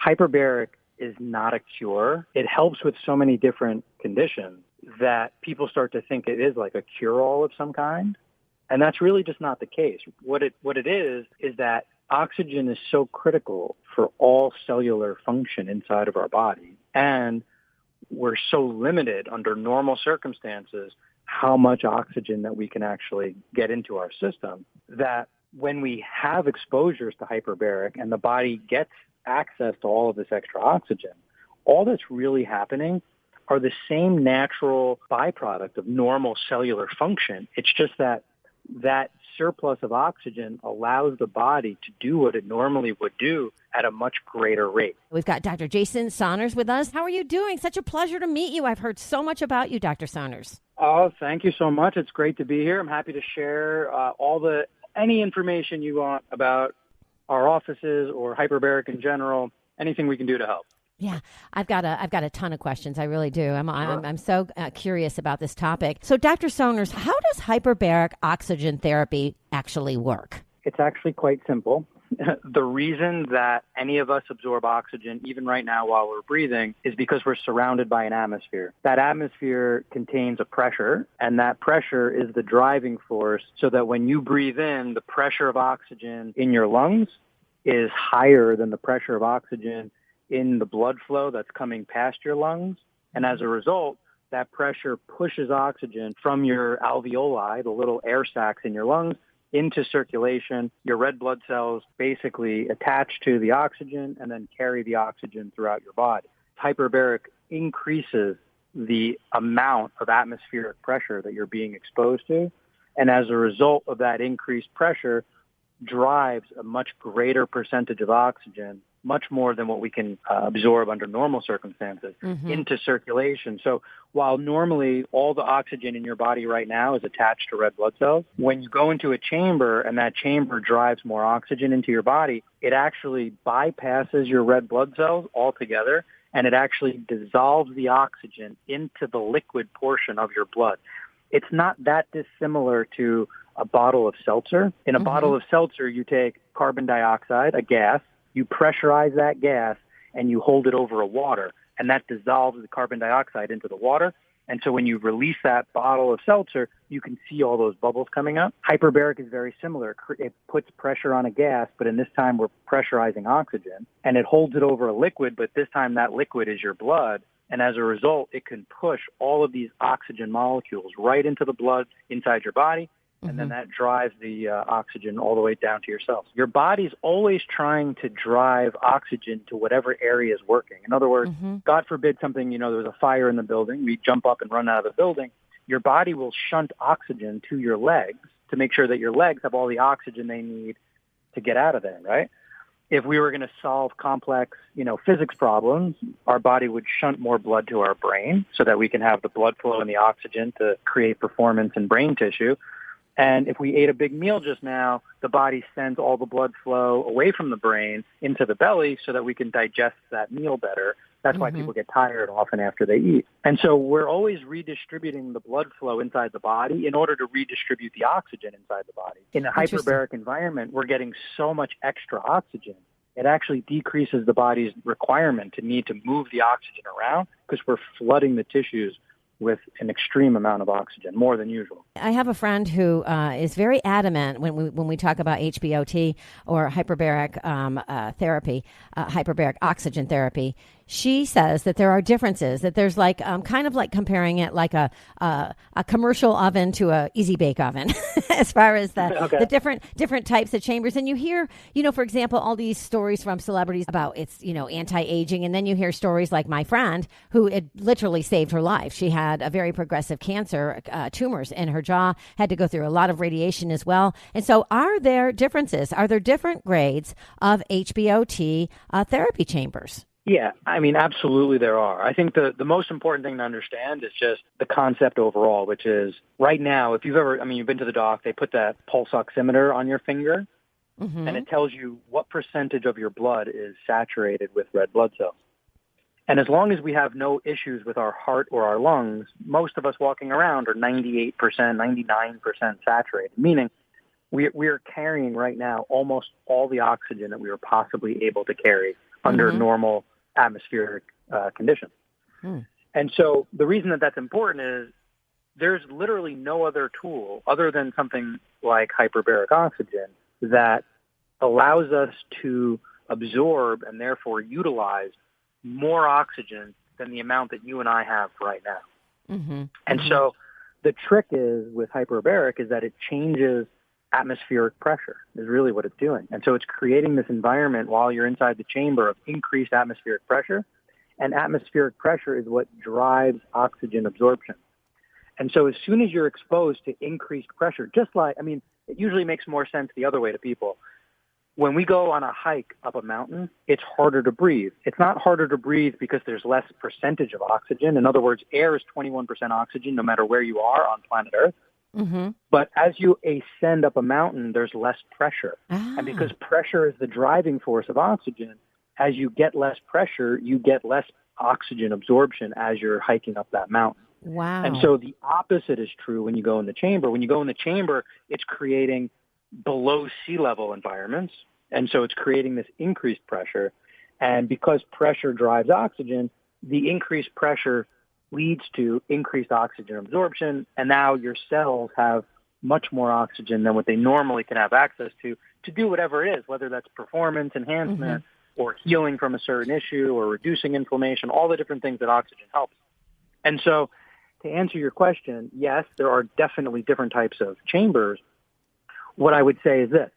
Hyperbaric is not a cure. It helps with so many different conditions that people start to think it is like a cure-all of some kind. And that's really just not the case. What it is that oxygen is so critical for all cellular function inside of our body. And we're so limited under normal circumstances how much oxygen that we can actually get into our system, that when we have exposures to hyperbaric and the body gets access to all of this extra oxygen, all that's really happening are the same natural byproduct of normal cellular function. It's just that surplus of oxygen allows the body to do what it normally would do at a much greater rate. We've got Dr. Jason Saunders with us. How are you doing? Such a pleasure to meet you. I've heard so much about you, Dr. Saunders. Oh, thank you so much. It's great to be here. I'm happy to share any information you want about our offices or hyperbaric in general, anything we can do to help. Yeah, I've got a ton of questions. I really do. I'm so curious about this topic. So, Dr. Saunders, how does hyperbaric oxygen therapy actually work? It's actually quite simple. The reason that any of us absorb oxygen, even right now while we're breathing, is because we're surrounded by an atmosphere. That atmosphere contains a pressure, and that pressure is the driving force so that when you breathe in, the pressure of oxygen in your lungs is higher than the pressure of oxygen in the blood flow that's coming past your lungs. And as a result, that pressure pushes oxygen from your alveoli, the little air sacs in your lungs, into circulation. Your red blood cells basically attach to the oxygen and then carry the oxygen throughout your body. Hyperbaric increases the amount of atmospheric pressure that you're being exposed to. And as a result of that increased pressure, drives a much greater percentage of oxygen, much more than what we can absorb under normal circumstances, into circulation. So while normally all the oxygen in your body right now is attached to red blood cells, when you go into a chamber and that chamber drives more oxygen into your body, it actually bypasses your red blood cells altogether, and it actually dissolves the oxygen into the liquid portion of your blood. It's not that dissimilar to a bottle of seltzer. In a bottle of seltzer, you take carbon dioxide, a gas, you pressurize that gas, and you hold it over a water, and that dissolves the carbon dioxide into the water. And so when you release that bottle of seltzer, you can see all those bubbles coming up. Hyperbaric is very similar. It puts pressure on a gas, but in this time we're pressurizing oxygen, and it holds it over a liquid, but this time that liquid is your blood. And as a result, it can push all of these oxygen molecules right into the blood inside your body, and then that drives the oxygen all the way down to your cells. Your body's always trying to drive oxygen to whatever area is working. In other words, God forbid something, there was a fire in the building, we jump up and run out of the building, your body will shunt oxygen to your legs to make sure that your legs have all the oxygen they need to get out of there, right? If we were going to solve complex, physics problems, our body would shunt more blood to our brain so that we can have the blood flow and the oxygen to create performance in brain tissue. And if we ate a big meal just now, the body sends all the blood flow away from the brain into the belly so that we can digest that meal better. That's why people get tired often after they eat. And so we're always redistributing the blood flow inside the body in order to redistribute the oxygen inside the body. In a hyperbaric environment, we're getting so much extra oxygen. It actually decreases the body's requirement to need to move the oxygen around because we're flooding the tissues with an extreme amount of oxygen, more than usual. I have a friend who is very adamant when we talk about HBOT or hyperbaric therapy, hyperbaric oxygen therapy. She says that there are differences, that there's like kind of like comparing it like a commercial oven to a easy bake oven as far as the different types of chambers. And you hear, for example, all these stories from celebrities about it's, anti-aging. And then you hear stories like my friend who it literally saved her life. She had a very progressive cancer, tumors in her jaw, had to go through a lot of radiation as well. And so are there differences? Are there different grades of HBOT therapy chambers? Yeah, absolutely there are. I think the most important thing to understand is just the concept overall, which is right now, if you've been to the doc, they put that pulse oximeter on your finger, and it tells you what percentage of your blood is saturated with red blood cells. And as long as we have no issues with our heart or our lungs, most of us walking around are 98%, 99% saturated, meaning we are carrying right now almost all the oxygen that we were possibly able to carry under normal atmospheric conditions. And so the reason that that's important is there's literally no other tool other than something like hyperbaric oxygen that allows us to absorb and therefore utilize more oxygen than the amount that you and I have right now. And so the trick is with hyperbaric is that it changes atmospheric pressure is really what it's doing. And so it's creating this environment while you're inside the chamber of increased atmospheric pressure. And atmospheric pressure is what drives oxygen absorption. And so as soon as you're exposed to increased pressure, it usually makes more sense the other way to people. When we go on a hike up a mountain, it's harder to breathe. It's not harder to breathe because there's less percentage of oxygen. In other words, air is 21% oxygen no matter where you are on planet Earth. But as you ascend up a mountain, there's less pressure. And because pressure is the driving force of oxygen, as you get less pressure, you get less oxygen absorption as you're hiking up that mountain. Wow. And so the opposite is true when you go in the chamber. When you go in the chamber, it's creating below sea level environments. And so it's creating this increased pressure. And because pressure drives oxygen, the increased pressure leads to increased oxygen absorption. And now your cells have much more oxygen than what they normally can have access to do whatever it is, whether that's performance enhancement or healing from a certain issue or reducing inflammation, all the different things that oxygen helps. And so to answer your question, yes, there are definitely different types of chambers. What I would say is this.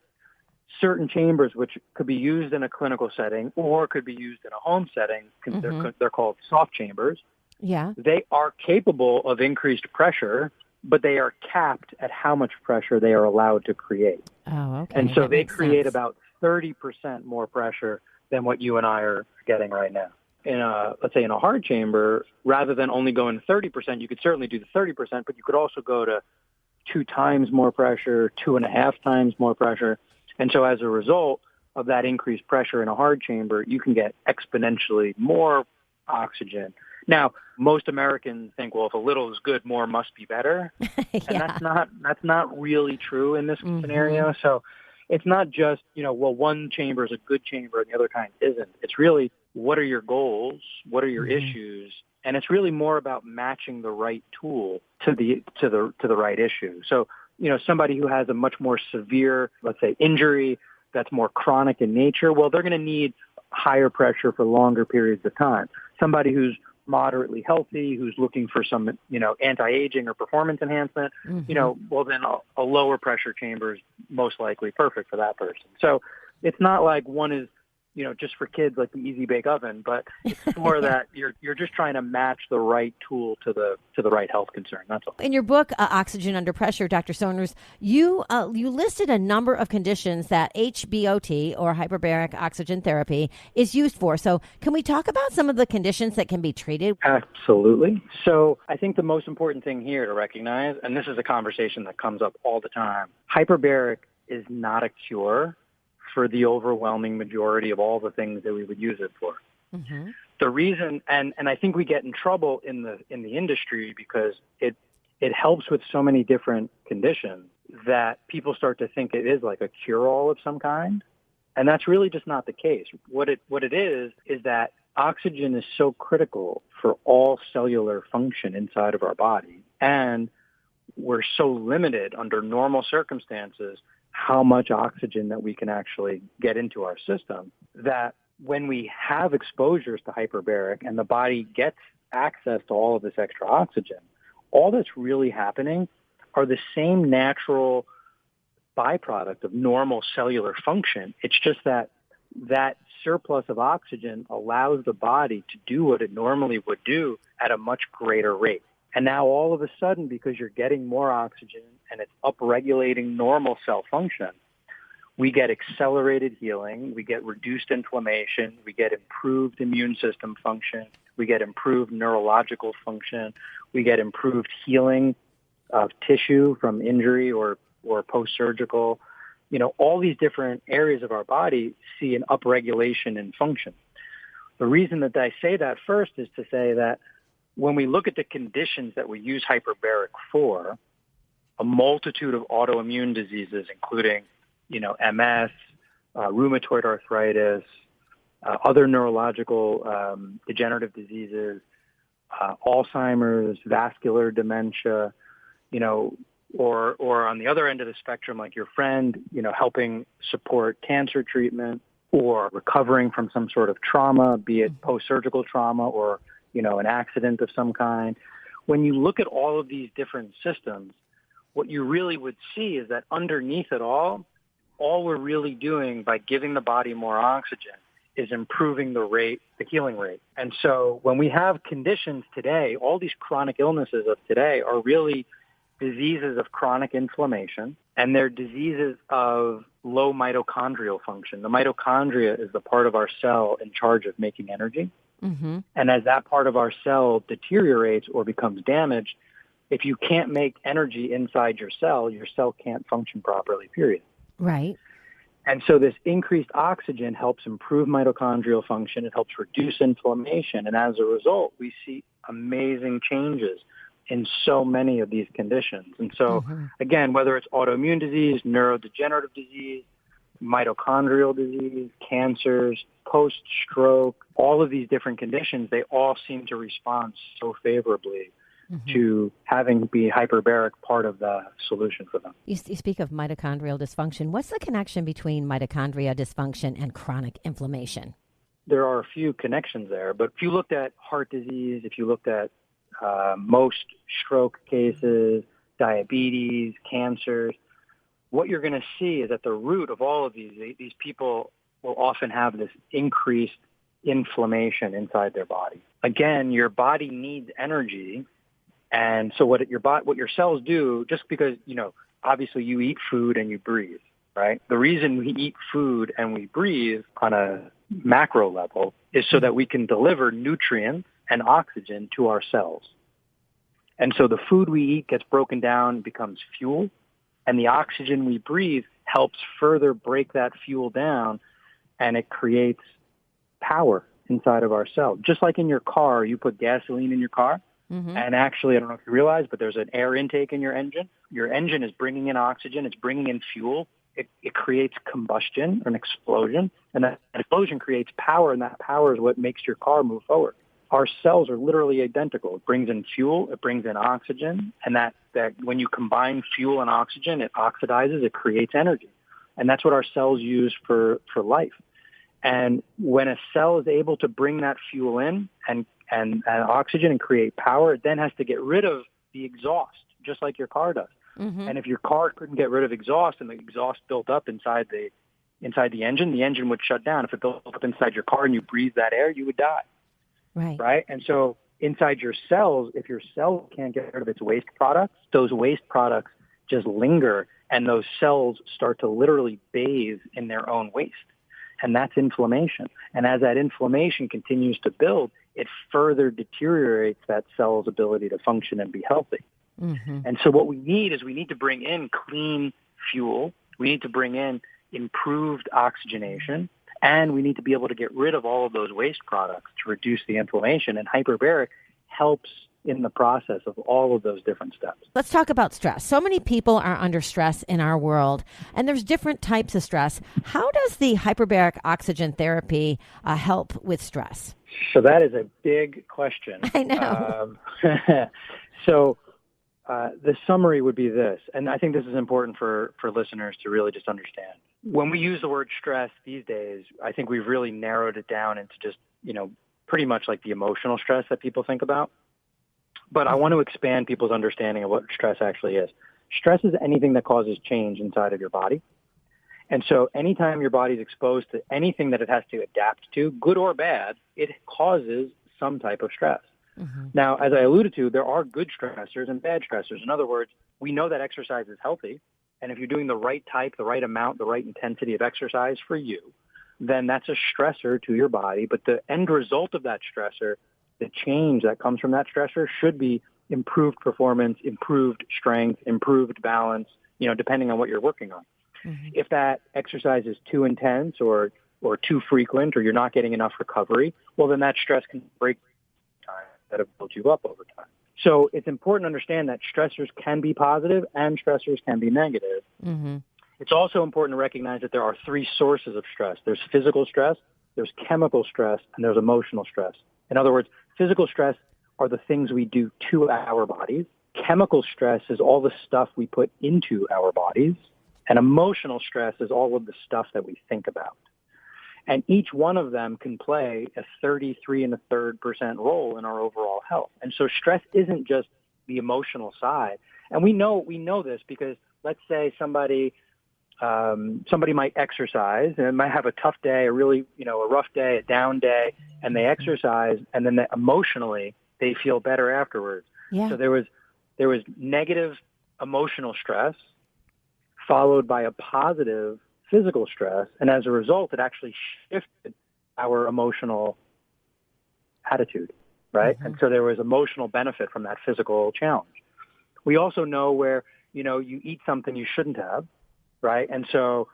Certain chambers, which could be used in a clinical setting or could be used in a home setting, they're called soft chambers. Yeah. They are capable of increased pressure, but they are capped at how much pressure they are allowed to create. Oh, okay. And so they create about 30% more pressure than what you and I are getting right now. Let's say in a hard chamber, rather than only going 30%, you could certainly do the 30%, but you could also go to 2 times more pressure, 2.5 times more pressure. And so as a result of that increased pressure in a hard chamber, you can get exponentially more oxygen. Now, most Americans think, well, if a little is good, more must be better. And that's not really true in this scenario. So it's not just, one chamber is a good chamber and the other kind isn't. It's really, what are your goals? What are your issues? And it's really more about matching the right tool to the right issue. So, somebody who has a much more severe, let's say, injury that's more chronic in nature, well, they're going to need higher pressure for longer periods of time. Somebody who's moderately healthy, who's looking for some, anti-aging or performance enhancement, well, then a lower pressure chamber is most likely perfect for that person. So it's not like one is, just for kids like the Easy Bake Oven, but it's more that you're just trying to match the right tool to the right health concern. That's all. In your book, Oxygen Under Pressure, Dr. Soners, you listed a number of conditions that HBOT, or hyperbaric oxygen therapy, is used for. So can we talk about some of the conditions that can be treated? Absolutely. So I think the most important thing here to recognize, and this is a conversation that comes up all the time, hyperbaric is not a cure for the overwhelming majority of all the things that we would use it for. The reason, and I think we get in trouble in the industry because it helps with so many different conditions that people start to think it is like a cure-all of some kind. And that's really just not the case. What it is that oxygen is so critical for all cellular function inside of our body. And we're so limited under normal circumstances how much oxygen that we can actually get into our system, that when we have exposures to hyperbaric and the body gets access to all of this extra oxygen, all that's really happening are the same natural byproduct of normal cellular function. It's just that surplus of oxygen allows the body to do what it normally would do at a much greater rate. And now all of a sudden, because you're getting more oxygen and it's upregulating normal cell function, we get accelerated healing, we get reduced inflammation, we get improved immune system function, we get improved neurological function, we get improved healing of tissue from injury or post-surgical. All these different areas of our body see an upregulation in function. The reason that I say that first is to say that when we look at the conditions that we use hyperbaric for, a multitude of autoimmune diseases, including, MS, rheumatoid arthritis, other neurological degenerative diseases, Alzheimer's, vascular dementia, or on the other end of the spectrum, like your friend, helping support cancer treatment or recovering from some sort of trauma, be it post-surgical trauma or, an accident of some kind. When you look at all of these different systems, what you really would see is that underneath it all we're really doing by giving the body more oxygen is improving the healing rate. And so when we have conditions today, all these chronic illnesses of today are really diseases of chronic inflammation, and they're diseases of low mitochondrial function. The mitochondria is the part of our cell in charge of making energy. Mm-hmm. And as that part of our cell deteriorates or becomes damaged, if you can't make energy inside your cell can't function properly, period. Right. And so this increased oxygen helps improve mitochondrial function. It helps reduce inflammation. And as a result, we see amazing changes in so many of these conditions. And so, again, whether it's autoimmune disease, neurodegenerative disease, mitochondrial disease, cancers, post-stroke, all of these different conditions, they all seem to respond so favorably to having be hyperbaric part of the solution for them. You speak of mitochondrial dysfunction. What's the connection between mitochondria dysfunction and chronic inflammation? There are a few connections there, but if you looked at heart disease, if you looked at most stroke cases, diabetes, cancers, what you're going to see is at the root of all of these people will often have this increased inflammation inside their body. Again, your body needs energy. And so what your cells do, just because, obviously you eat food and you breathe, right? The reason we eat food and we breathe on a macro level is so that we can deliver nutrients and oxygen to our cells. And so the food we eat gets broken down, becomes fuel, and the oxygen we breathe helps further break that fuel down, and it creates power inside of our cell. Just like in your car, you put gasoline in your car, and actually, I don't know if you realize, but there's an air intake in your engine. Your engine is bringing in oxygen. It's bringing in fuel. It creates combustion or an explosion, and that explosion creates power, and that power is what makes your car move forward. Our cells are literally identical. It brings in fuel, it brings in oxygen, and that when you combine fuel and oxygen, it oxidizes, it creates energy. And that's what our cells use for life. And when a cell is able to bring that fuel in and oxygen and create power, it then has to get rid of the exhaust, just like your car does. And if your car couldn't get rid of exhaust and the exhaust built up inside the engine would shut down. If it built up inside your car and you breathe that air, you would die. Right. And so inside your cells, if your cell can't get rid of its waste products, those waste products just linger, and those cells start to literally bathe in their own waste. And that's inflammation. And as that inflammation continues to build, it further deteriorates that cell's ability to function and be healthy. And so what we need to bring in clean fuel. We need to bring in improved oxygenation. And we need to be able to get rid of all of those waste products to reduce the inflammation. And hyperbaric helps in the process of all of those different steps. Let's talk about stress. So many people are under stress in our world, and there's different types of stress. How does the hyperbaric oxygen therapy help with stress? So that is a big question. I know. So the summary would be this, and I think this is important for listeners to really just understand. When we use the word stress these days, I think we've really narrowed it down into just, pretty much like the emotional stress that people think about. But I want to expand people's understanding of what stress actually is. Stress is anything that causes change inside of your body. And so anytime your body is exposed to anything that it has to adapt to, good or bad, it causes some type of stress. Now, as I alluded to, there are good stressors and bad stressors. In other words, we know that exercise is healthy. And if you're doing the right type, the right amount, the right intensity of exercise for you, then that's a stressor to your body. But the end result of that stressor, the change that comes from that stressor, should be improved performance, improved strength, improved balance, depending on what you're working on. If that exercise is too intense or too frequent, or you're not getting enough recovery, well, then that stress can break time that have built you up over time. So it's important to understand that stressors can be positive and stressors can be negative. It's also important to recognize that there are three sources of stress. There's physical stress, there's chemical stress, and there's emotional stress. In other words, physical stress are the things we do to our bodies. Chemical stress is all the stuff we put into our bodies. And emotional stress is all of the stuff that we think about. And each one of them can play a 33.33% role in our overall health. And so stress isn't just the emotional side. And we know this because let's say somebody might exercise and might have a tough day, a really, a rough day, a down day, and they exercise, and then emotionally they feel better afterwards. Yeah. So there was negative emotional stress followed by a positive physical stress, and as a result, it actually shifted our emotional attitude, right? Mm-hmm. And so there was emotional benefit from that physical challenge. We also know where, you eat something you shouldn't have, right? And so,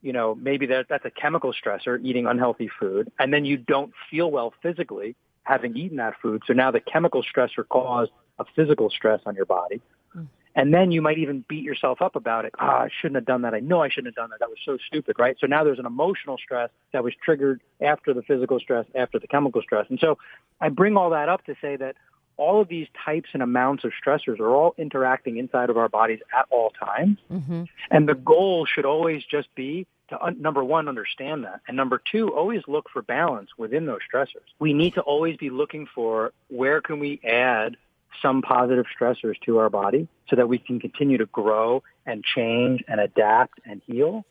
maybe that's a chemical stressor, eating unhealthy food, and then you don't feel well physically having eaten that food. So now the chemical stressor caused a physical stress on your body. Mm. And then you might even beat yourself up about it. I shouldn't have done that. I know I shouldn't have done that. That was so stupid, right? So now there's an emotional stress that was triggered after the physical stress, after the chemical stress. And so I bring all that up to say that all of these types and amounts of stressors are all interacting inside of our bodies at all times. Mm-hmm. And the goal should always just be to, number one, understand that. And number two, always look for balance within those stressors. We need to always be looking for where can we add some positive stressors to our body so that we can continue to grow and change and adapt and heal.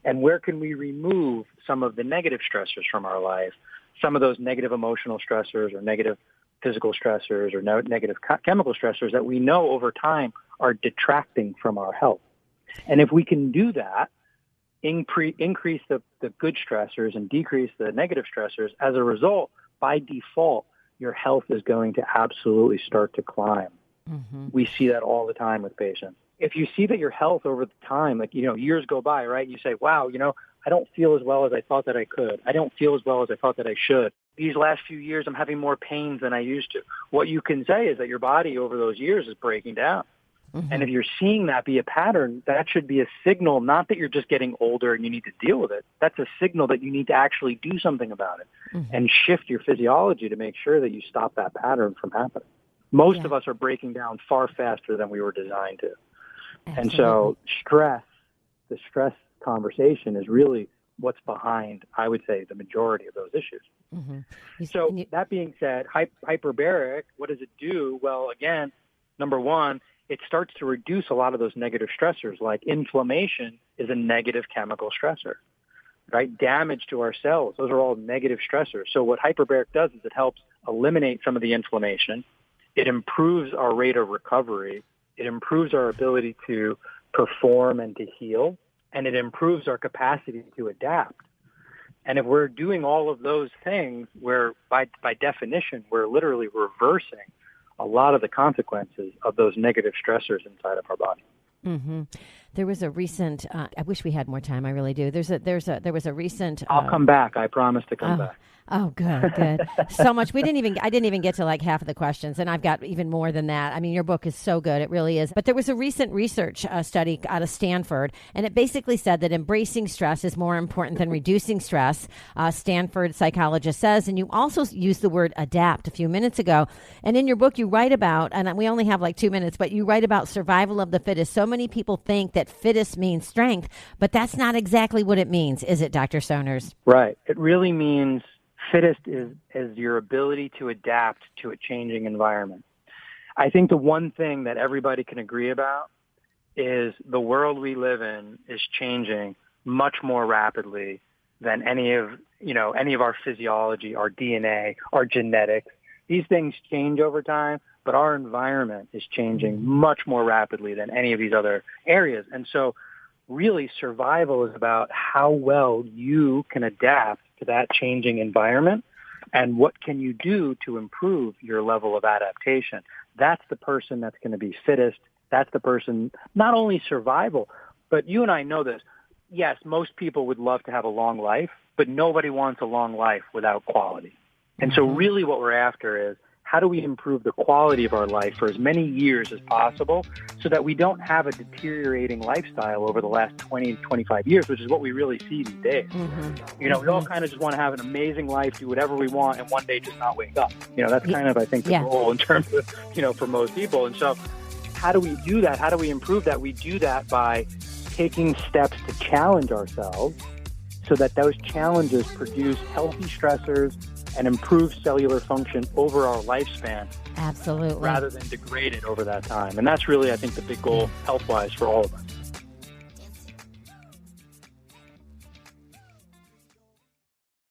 And where can we remove some of the negative stressors from our life, some of those negative emotional stressors or negative physical stressors or negative chemical stressors that we know over time are detracting from our health. And if we can do that, increase the good stressors and decrease the negative stressors, as a result, by default, your health is going to absolutely start to climb. Mm-hmm. We see that all the time with patients. If you see that your health over the time, like, years go by, right? You say, wow, I don't feel as well as I thought that I could. I don't feel as well as I thought that I should. These last few years, I'm having more pains than I used to. What you can say is that your body over those years is breaking down. Mm-hmm. And if you're seeing that be a pattern, that should be a signal, not that you're just getting older and you need to deal with it. That's a signal that you need to actually do something about it and shift your physiology to make sure that you stop that pattern from happening. Most of us are breaking down far faster than we were designed to. Absolutely. And so the stress conversation is really what's behind, I would say, the majority of those issues. Mm-hmm. So that being said, hyperbaric, what does it do? Well, again, number one, it starts to reduce a lot of those negative stressors, like inflammation is a negative chemical stressor, right? Damage to our cells, those are all negative stressors. So what hyperbaric does is it helps eliminate some of the inflammation. It improves our rate of recovery. It improves our ability to perform and to heal. And it improves our capacity to adapt. And if we're doing all of those things, where by definition, we're literally reversing a lot of the consequences of those negative stressors inside of our body. Mm-hmm. There was a recent. I wish we had more time. I really do. There was a recent. I'll come back. I promise to come back. Oh, good. So much. I didn't even get to like half of the questions, and I've got even more than that. I mean, your book is so good. It really is. But there was a recent research study out of Stanford, and it basically said that embracing stress is more important than reducing stress. Stanford psychologist says, and you also used the word adapt a few minutes ago. And in your book, you write about, and we only have like 2 minutes, but you write about survival of the fittest. So many people think that fittest means strength, but that's not exactly what it means, is it, Dr. Soners? Right. It really means fittest is your ability to adapt to a changing environment. I think the one thing that everybody can agree about is the world we live in is changing much more rapidly than any of our physiology, our DNA, our genetics. These things change over time, but our environment is changing much more rapidly than any of these other areas. And so really survival is about how well you can adapt to that changing environment and what can you do to improve your level of adaptation. That's the person that's going to be fittest. That's the person, not only survival, but you and I know this. Yes, most people would love to have a long life, but nobody wants a long life without quality. And so really what we're after is how do we improve the quality of our life for as many years as possible so that we don't have a deteriorating lifestyle over the last 20, 25 years, which is what we really see these days. We all kind of just want to have an amazing life, do whatever we want, and one day just not wake up. That's kind of, I think, the goal in terms of, for most people. And so how do we do that? How do we improve that? We do that by taking steps to challenge ourselves so that those challenges produce healthy stressors and improve cellular function over our lifespan. Absolutely. Rather than degrade it over that time. And that's really, I think, the big goal health-wise for all of us.